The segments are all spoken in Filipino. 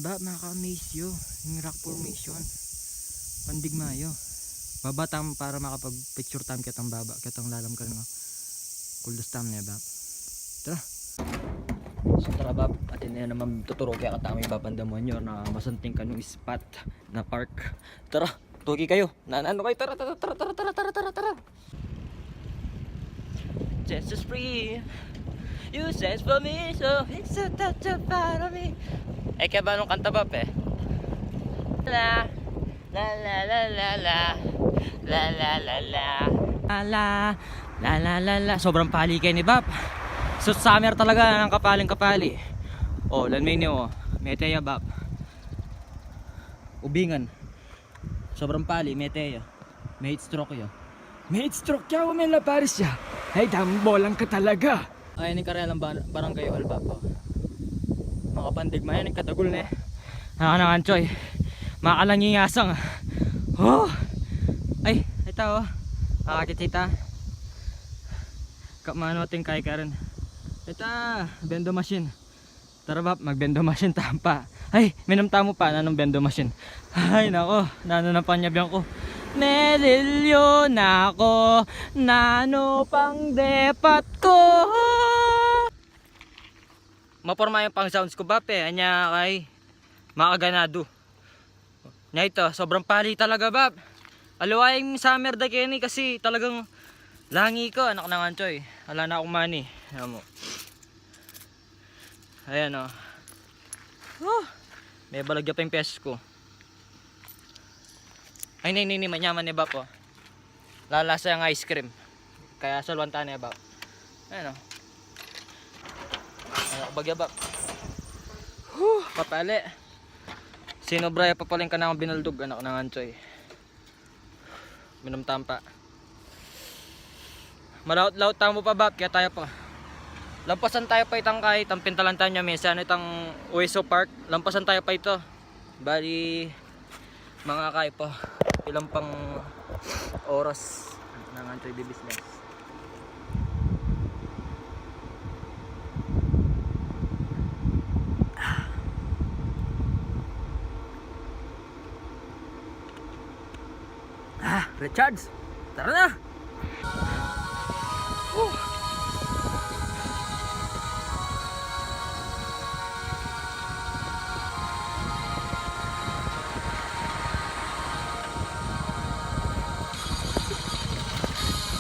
ba makaka-amaze yo yung rock formation pandigmayo babatam para makapag picture time kitang baba kitang lalam ka nga kuldos tam na bab tara so tara bab atin na naman tuturo kaya katami babandamon nyo na masanting kanong spot na park tara tugi kayo ano kayo tara just free you says for me so it's a touch of part of me kaya ba nung kanta bab la la la la la la la la la la la la la la sobrang pali kayo ni bab so summer talaga ng kapali lanmay niyo meteya bab ubingan sobrang pali meteya may stroke yo may stroke yaw may laparis ya ay dambolang ka talaga ay ni karelang barangay hall bab mga pandigma yan katagul na nakanangan choy makalangingasang ay ito kakakitita kamano ating kay karon ito bendo machine tara bab magbendo machine tampa ay minamtamo pa nanong bendo machine ay nako nano ng panyabyan ko merilyo na ako nano pang depat ko maporma yung pang sounds ko bab anya kay makaganado nya ito sobrang pali talaga bab aluwayang summer da kini kasi talagang langi ko anak ng anchoy wala na akong money ayan mo ayan o may balagya pa yung pesos ko ay nini manyaman ni bab lalasa yung ice cream kaya salwanta ni bab ayan o ano bagya bab papali sinobraya papaling ka na akong binaldog anak ng anchoy minumtampa malaut-laut tamo pa bab kaya tayo pa lampasan tayo pa itang kahit ang pintalantan nyo minsan itang Ueso Park lampasan tayo pa ito bali mga kaya pa ilang pang oras ng anchoy business Richards tara na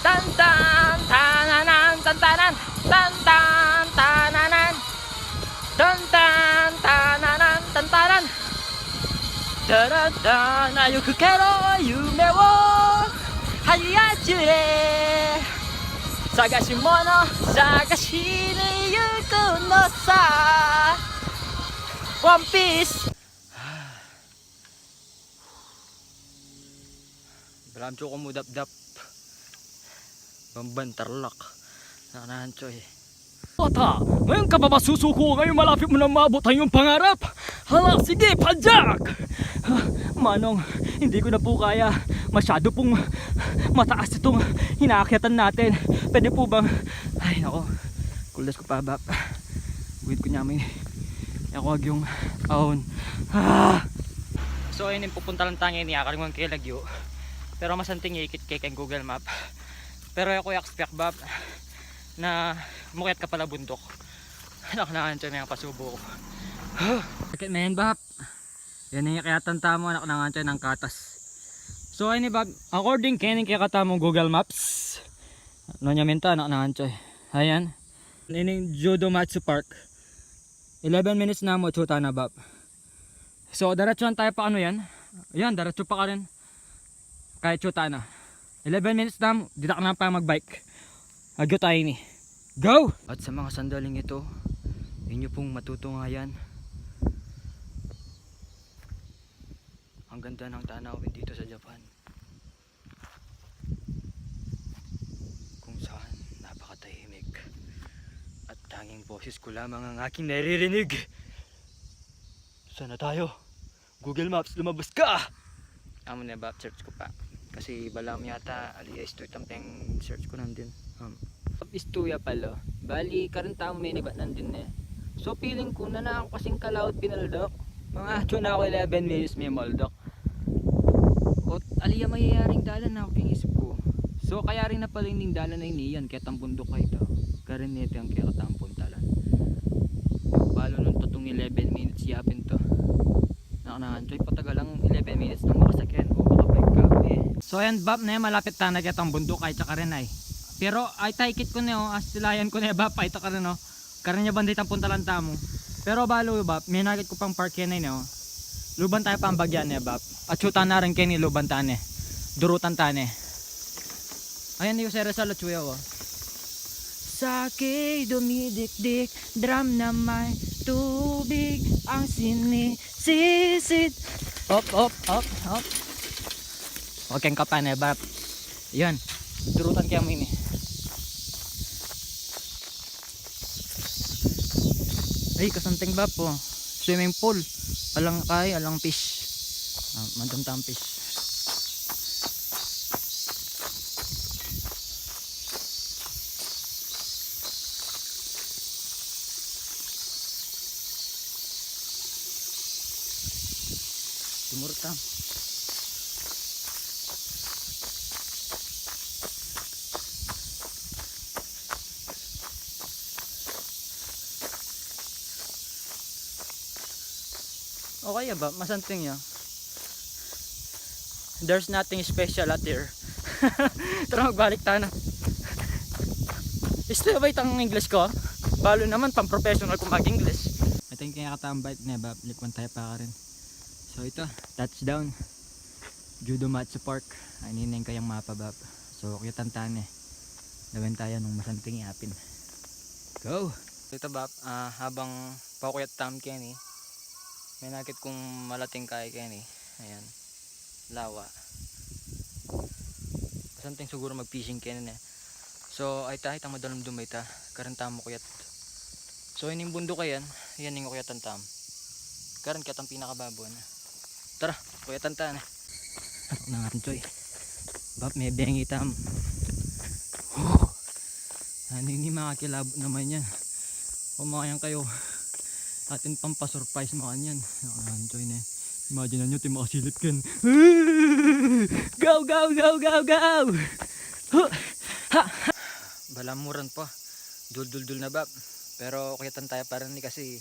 tan tan tananan tantanan tan tan tananan tan tan tananan tantanan daなよくけろ夢を張り当れ探し物探しに行くのさ One Piece Beramco ko mo dap-dap Bambantarlak Nakanahan choy Bata, ngayon ka ba masusuko ngayon malapit mo na maabot ang iyong pangarap? Hala, sige, padyak! Manong, hindi ko na po kaya. Masyado pong mataas itong hinaakyatan natin. Pwede po bang... Ay, nako. Kulas ko pa, bap. Buhit ko namin. Ako yung ahon. So, ayun yung pupunta lang tangin niya. Kalimang kilagyo. Pero masanting ikit kay Google Map. Pero ako yakspyak, bap. Na mukit ka pala bundok. Anak na kancho may pasubo ko. Bakit men bab? Yan yung kaya tanta mo anak na kancho ng katas. So ay ni bab, according kaya kata mo Google Maps. Ano niya minta anak na kancho. Ayan. Nining Jodomatsu Park. 11 minutes na mo chuta na bab. So diretsuhan tayo pa ano yan? Ayan, diretso pa ka rin. Kahit chuta na. 11 minutes na mo, di na ka na pa magbike. Agyo tayo ni. Go! At sa mga sandaling ito, inyo pong matutungayan. Ang ganda ng tanawin dito sa Japan. Kung saan napakatahimik. At tanging boses ko lamang ang aking naririnig. Sana tayo? Google Maps, lumabas ka! Amo na ba, search ko pa. Kasi balam yata, alias ito itang search ko nandun. Istuya pala. Bali, karanta mo may nibat nandun eh. So feeling ko na ako kasing kalaot pinaldok. Mga atyo na ako 11 minutes may moldok. O aliya mayayaring dalan na ako king isip ko. So kaya rin na pala yung dalan na iniyan kaya ang bundok kayo ito. Karin nito yung kaya katampon talan. Balo nung tutong 11 minutes yapin to. Nakanahanchoy patagal lang 11 minutes nang makasakyan o makabike ka. So ayan bab na yan malapit ta na ang bundok kahit sa karin ay. Pero ay taikit ko na as silayan ko na bab ay ito karin no. Karin niya banday ang puntalan tamo. Pero balo bab may nakit ko pang park yan ay no. Luban tayo pa ang bagyan niya bab. At syuta na rin kayo ni luban tane. Durutan tane. Ayan yung sere sa Lachuya oh. Sa'ki dumidikdik, drum na may tubig ang sinisisid. Hop, hop, hop, hop. Huwag kang kapan eh, bab. Yan, durutan kaya mo ini. Ay, kasanting bab po. Swimming pool. Alang kay, alang fish. Madamtang fish. Tumurtang. Okay ba? Masanting niya. There's nothing special out there. Tara magbalik tayo na. Isto ba itang English ko? Balo naman pang professional kung mag-English. Ito yung kaya katambait na ba? Likwan tayo pa ka rin. So ito, touchdown. Judo Matsu Park. Anineng kayang mapa bab. So kaya tantan eh. Gawin tayo nung masanting yapin. Go! So ito bab, habang pakuyat tam Kenny. May nakit kong malating kay Kenny. Ayan. Lawa. Masanting siguro mag-fishing Kenny eh. So ay tayo tang madalam dumay ta. Karanta mo kuyat. So ining bundok kayan, yan yung kuyatan tam. Karan katang pinakababon. Tara, kuyatan ta na. Ako na nga rin choy. Bab, may bengi tam. Ano yung makakilabot naman yan. Kumakayan kayo. Atin pang pa-surprise mga yan. Nakahanchoy na. Imagine nyo, tayo makasilip kan. Go, go, go, go, go! Balamuran pa. Dul-dul-dul na bab. Pero kuyatan tayo pa rin kasi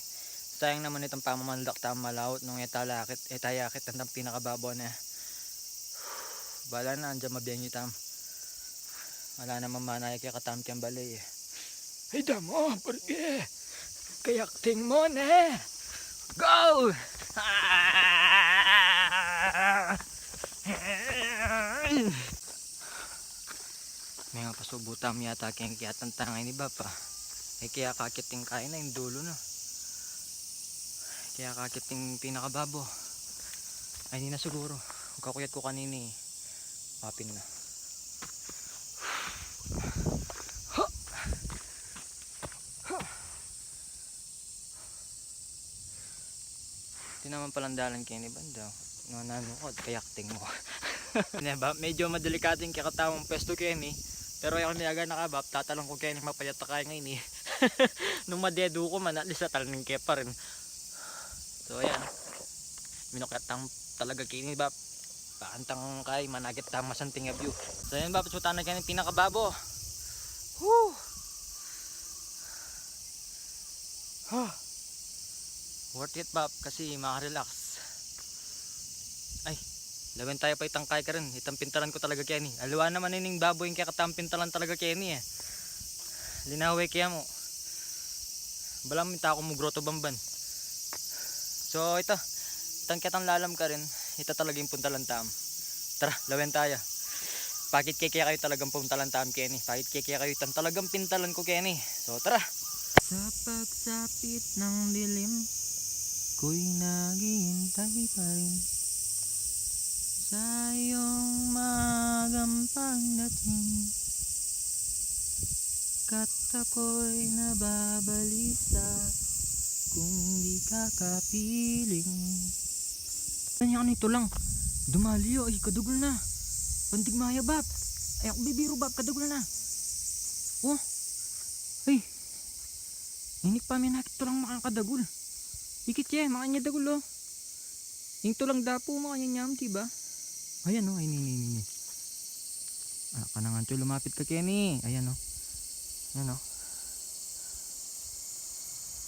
sayang naman itong pamamandak tama malawot nung etalakit. Etayakit ang pinakababaw na. Bala na, andyan mabiyangi tam. Wala naman manay kaya katam kiyang balay eh. Hey damo, porque kayakting mo na. Go! May nga pasubutam yata kayang kiyatan tangay ni Bapa. Ay kaya kakiting kain na yung dulo na. Kaya kakiting pinakababo. Ay hindi na siguro. Kakuyat ko kanini. Papin na. Ito naman palang dalan kayo ni Banda. Nananukod, kayakting mo. Diba? Medyo madelikating kakatawang pesto kayo ni. Pero yung niyaga nakabap, tatalong ko kayo ni mapayat na kayo ngayon eh. Nung madedo ko man, at least natalaning kayo pa rin. So ayan. Minukatang talaga kayo ni Bap. Paantang kay managit tang masanting view. So ayan Bap, sutan na kayo ng pinakababo. Woo! Huh. Worth it Bap kasi makarelax. Ay, lawin tayo pa itang kay ka rin. Itang pintalan ko talaga kaya ni. Aluan naman ining baboy kaya katang pintalan talaga kaya ni eh. Linaway kaya mo. Balam minta ako mo grotto bamban. So ito, itang kitang lalam ka rin. Ito talaga yung puntalan tam. Tara, lawin tayo. Pakit kaya kayo talagang puntalan tam kaya ni. Pakit kaya kayo itang talagang pintalan ko kaya ni. So tara. Sa pagsapit ng dilim, ko'y naghihintay pa rin sa iyong magampang dating. Kat ako'y nababalisa kung di ka kapiling. Kanya nito lang. Dumaliyo ay kadugol na. Pandigmaya Bap. Ay ako bibiro Bap, kadugol na. Oh. Ay. Inik pa may nakit to lang makakadagol. Ikit siya, makanya dagol oh. Ing tulang dapo mo kanyang diba? Ayan o, ini. Anak ka na nga Choy, lumapit ka Kenny. Ayan o. Ayan o.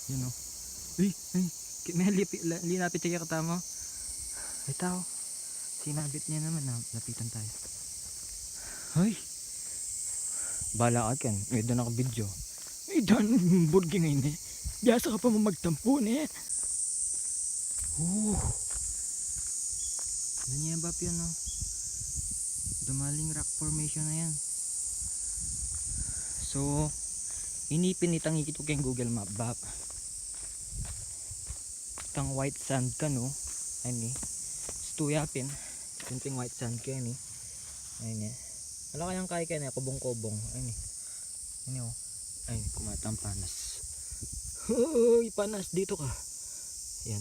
Ayan o. Uy, may linapit siya katama. Ay tao. Sinabit niya naman na lapitan tayo. Ay. Bala ka kan. May doon ako video. May doon burgi ngayon eh. Biyasa ka pa mo magtampo eh. Ano niya ba yun no? Dumaling rock formation na yan. So, inipin itang ikito kayong Google Map ba? Itang white sand ka no? Ayun eh. Stuyapin. Kunting white sand ka yan eh. Ayun eh. Wala kayang kaya ka na, kubong-kubong. Ayun eh. Ayun oh. Ayun, kumatang panas. Hoy, panas dito ka. Ayan.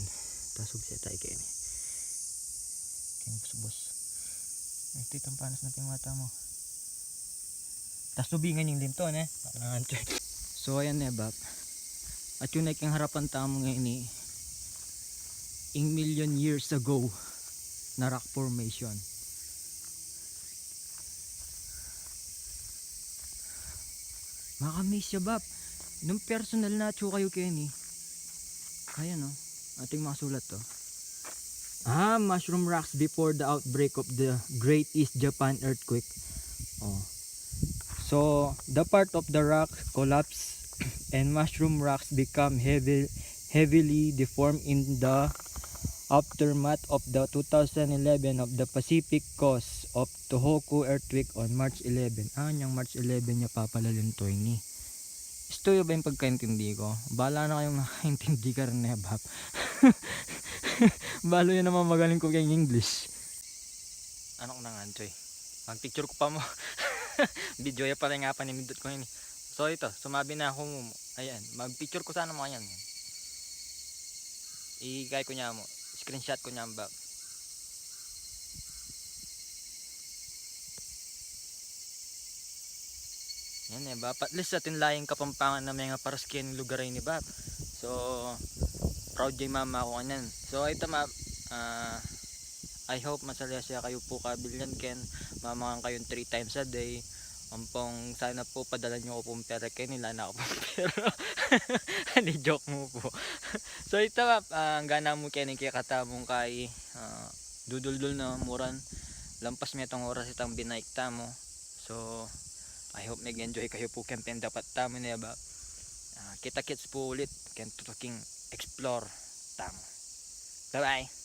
Tasog siya tayo kayo eh. Kayong bus-bus. Ay, itong panas natin yung mata mo. Tas tubingan yung linton eh. So ayan eh bab. At yun ay kang harapan tamo ngayon eh. In million years ago na rock formation. Makamiss siya bab. Nung personal na atso kayo Kenny. Ayan o. Ating mga sulat to. Mushroom rocks before the outbreak of the Great East Japan earthquake. Oh. So, the part of the rock collapsed and mushroom rocks become heavily deformed in the aftermath of the 2011 of the Pacific coast of Tohoku earthquake on March 11. Yung March 11 niya papalalim to ini. Gusto ba yung pagkaintindi ko? Bala na kayong makaintindi ka rin na bab. Balo yan naman magaling ko kayong English. Ano ko na nga Choy? Ang picture ko pa mo. Video ya pala nga panimindot ko yun. So ito, sumabi na ako mo. Ayan, mag-picture ko sana mo yan. I-gay ko niya mo. Screenshot ko niya bab. Yan eh bab. At least sa tinlayang Kapampangan na mga paraskin lugar ay ni bab. So proud jay mama ako kanyan. So ito ma'am, I hope masaya siya kayo po kabilyan ken mamakan kayo 3 times a day. Ampong sana po padala nyo ko pong pera kay nila na ako pong pera. Hindi joke mo po. So ito ma'am, ang gana mo kaya katamong kay duduldul na muran. Lampas mo itong oras itang binaikta mo. So I hope nag-enjoy kayo po campaign dapat tamo niya ba. Kita kits po ulit ken tutuking explore tamo. Bye bye.